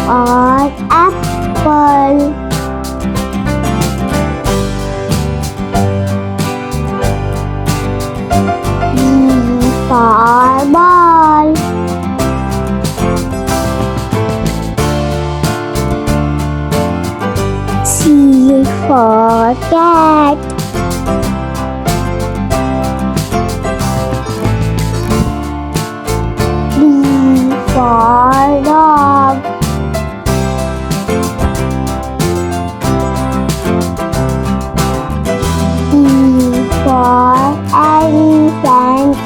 for apple. B for ball. C for cat. D for dog. E for elephant.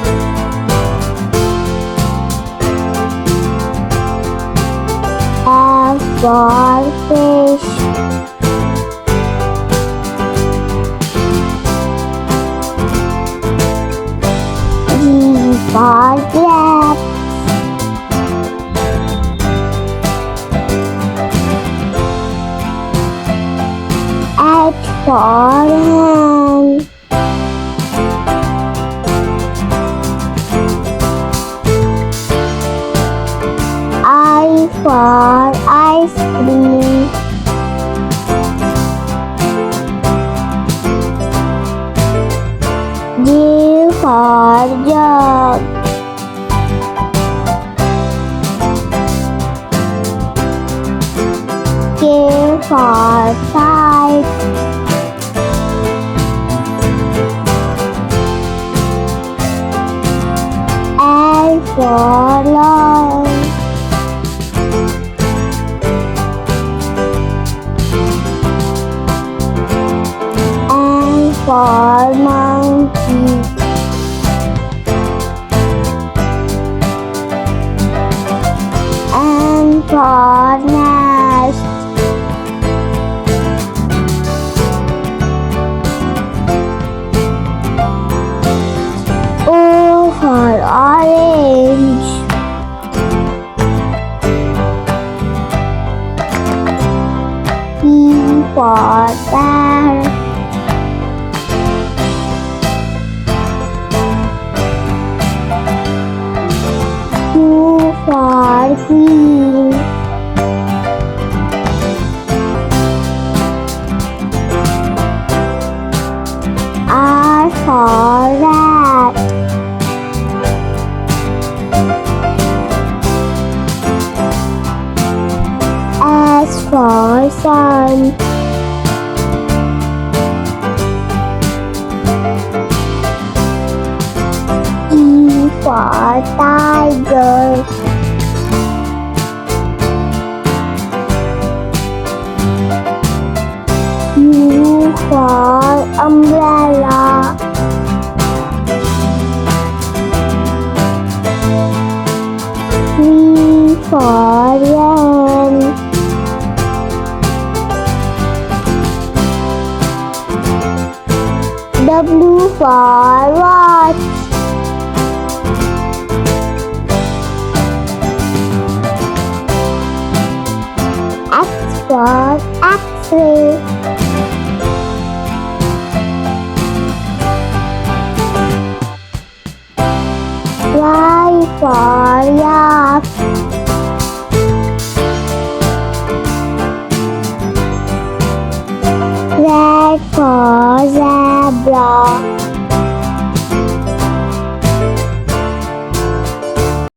F for fish. G for grapes. H for hen. I for ice cream. J for jug. K for kite. L for lion. M for monkey. N for nest. O for orange. P for pear. Q for queen. R for rat. S for sun. T for tiger. U for umbrella. V for van. W for watch. X for X-ray. Y for yak. Z for zebra.